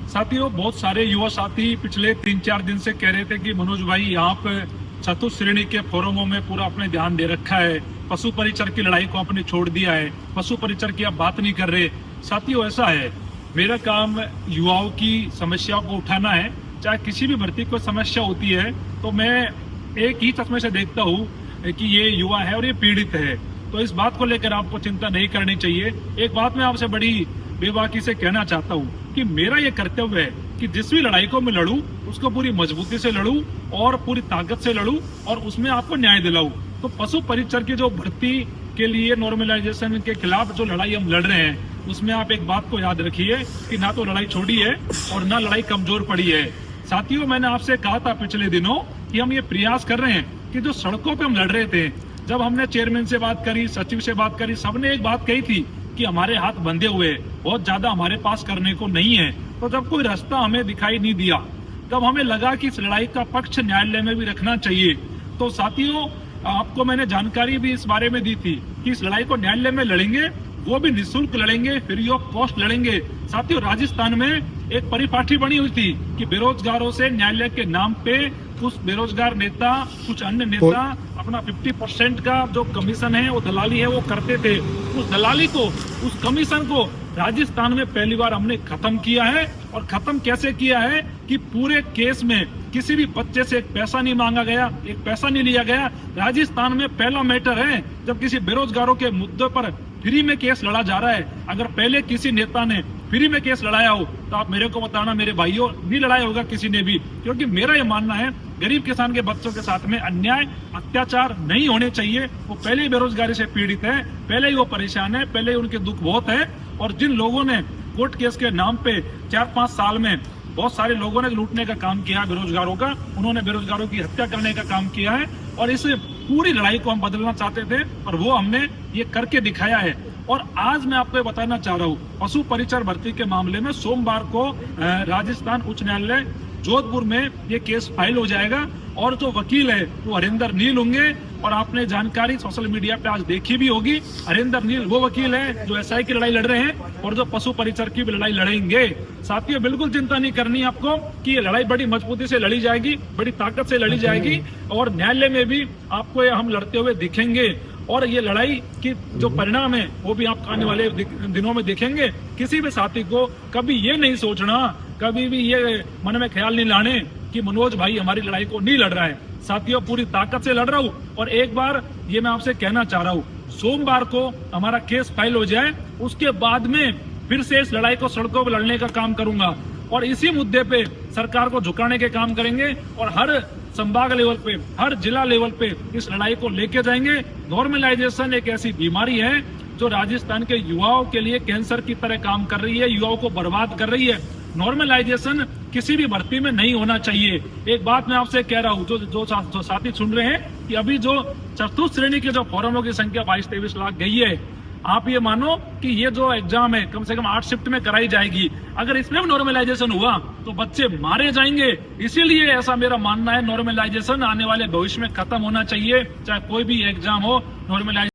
साथियों, बहुत सारे युवा साथी पिछले 3-4 दिन से कह रहे थे कि मनोज भाई आप चतुश्रेणी के फोरमों में पूरा अपने ध्यान दे रखा है, पशु परिचर की लड़ाई को आपने छोड़ दिया है, पशु परिचर की आप बात नहीं कर रहे। साथियों, ऐसा है, मेरा काम युवाओं की समस्याओं को उठाना है। चाहे किसी भी भर्ती को समस्या होती है तो मैं एक ही चश्मे से देखता हूँ कि ये युवा है और ये पीड़ित है, तो इस बात को लेकर आपको चिंता नहीं करनी चाहिए। एक बात मैं आपसे बड़ी बेबाकी से कहना चाहता हूँ कि मेरा ये कर्तव्य है कि जिस भी लड़ाई को मैं लड़ूं उसको पूरी मजबूती से लड़ूं और पूरी ताकत से लड़ूं और उसमें आपको न्याय दिलाऊं। तो पशु परिचर की जो भर्ती के लिए नॉर्मलाइजेशन के खिलाफ जो लड़ाई हम लड़ रहे हैं, उसमें आप एक बात को याद रखिए कि ना तो लड़ाई छोड़ी है और ना लड़ाई कमजोर पड़ी है। साथियों, मैंने आपसे कहा था पिछले दिनों कि हम ये प्रयास कर रहे हैं कि जो सड़कों पे हम लड़ रहे थे, जब हमने चेयरमैन से बात करी, सचिव से बात करी, सबने एक बात कही थी कि हमारे हाथ बंधे हुए, बहुत ज्यादा हमारे पास करने को नहीं है। तो जब कोई रास्ता हमें दिखाई नहीं दिया, तब हमें लगा कि इस लड़ाई का पक्ष न्यायालय में भी रखना चाहिए। तो साथियों, आपको मैंने जानकारी भी इस बारे में दी थी कि इस लड़ाई को न्यायालय में लड़ेंगे, वो भी निःशुल्क लड़ेंगे, फ्री ऑफ कॉस्ट लड़ेंगे। साथियों, राजस्थान में एक परिपाटी बनी हुई थी कि बेरोजगारों से न्यायालय के नाम पे कुछ बेरोजगार नेता, कुछ अन्य नेता अपना 50% का जो कमीशन है, वो दलाली है, वो करते थे। उस दलाली को, उस कमीशन को राजस्थान में पहली बार हमने खत्म किया है। और खत्म कैसे किया है कि पूरे केस में किसी भी बच्चे से एक पैसा नहीं मांगा गया, एक पैसा नहीं लिया गया। राजस्थान में पहला मैटर है जब किसी बेरोजगारों के मुद्दे पर फ्री में केस लड़ा जा रहा है। अगर पहले किसी नेता ने फ्री में केस लड़ाया हो तो आप मेरे को बताना, मेरे भाइयों, नहीं लड़ाया होगा किसी ने भी। क्योंकि मेरा ये मानना है, गरीब किसान के बच्चों के साथ में अन्याय, अत्याचार नहीं होने चाहिए। वो पहले ही बेरोजगारी से पीड़ित है, पहले ही वो परेशान है, पहले ही उनके दुख बहुत है। और जिन लोगों ने कोर्ट केस के नाम पे 4-5 साल में बहुत सारे लोगों ने लूटने का काम किया बेरोजगारों का, उन्होंने बेरोजगारों की हत्या करने का काम किया है। और इस पूरी लड़ाई को हम बदलना चाहते थे और वो हमने ये करके दिखाया है। और आज मैं आपको बताना चाह रहा हूँ, पशु परिचर भर्ती के मामले में सोमवार को राजस्थान उच्च न्यायालय जोधपुर में ये केस फाइल हो जाएगा। और जो वकील है वो हरिंदर नील होंगे। और आपने जानकारी सोशल मीडिया पे आज देखी भी होगी, हरिंदर नील वो वकील है जो एसआई की लड़ाई लड़ रहे हैं और जो पशु परिचर की भी लड़ाई लड़ेंगे। साथियों, बिल्कुल चिंता नहीं करनी आपको कि ये लड़ाई बड़ी मजबूती से लड़ी जाएगी, बड़ी ताकत से लड़ी जाएगी और न्यायालय में भी आपको ये हम लड़ते हुए दिखेंगे। और ये लड़ाई की जो परिणाम है वो भी आप आने वाले दिनों में देखेंगे। किसी भी साथी को कभी ये नहीं सोचना, कभी भी ये मन में ख्याल नहीं लाने कि मनोज भाई हमारी लड़ाई को नहीं लड़ रहा है। साथियों, पूरी ताकत से लड़ रहा हूँ। और एक बार ये मैं आपसे कहना चाह रहा हूँ, सोमवार को हमारा केस फाइल हो जाए, उसके बाद में फिर से इस लड़ाई को सड़कों पर लड़ने का काम करूंगा और इसी मुद्दे पे सरकार को झुकाने के काम करेंगे और हर संभाग लेवल पे, हर जिला लेवल पे इस लड़ाई को लेके जाएंगे। नॉर्मलाइजेशन एक ऐसी बीमारी है जो राजस्थान के युवाओं के लिए कैंसर की तरह काम कर रही है, युवाओं को बर्बाद कर रही है। नॉर्मलाइजेशन किसी भी भर्ती में नहीं होना चाहिए। एक बात मैं आपसे कह रहा हूँ, जो साथी सुन रहे हैं, कि अभी जो चतुर्थ श्रेणी के जो फॉर्मों की संख्या 22-23 लाख गई है, आप ये मानो कि ये जो एग्जाम है कम से कम 8 शिफ्ट में कराई जाएगी। अगर इसमें भी नॉर्मलाइजेशन हुआ तो बच्चे मारे जाएंगे। इसीलिए ऐसा मेरा मानना है, नॉर्मलाइजेशन आने वाले भविष्य में खत्म होना चाहिए। चाहे कोई भी एग्जाम हो, नॉर्मलाइजेशन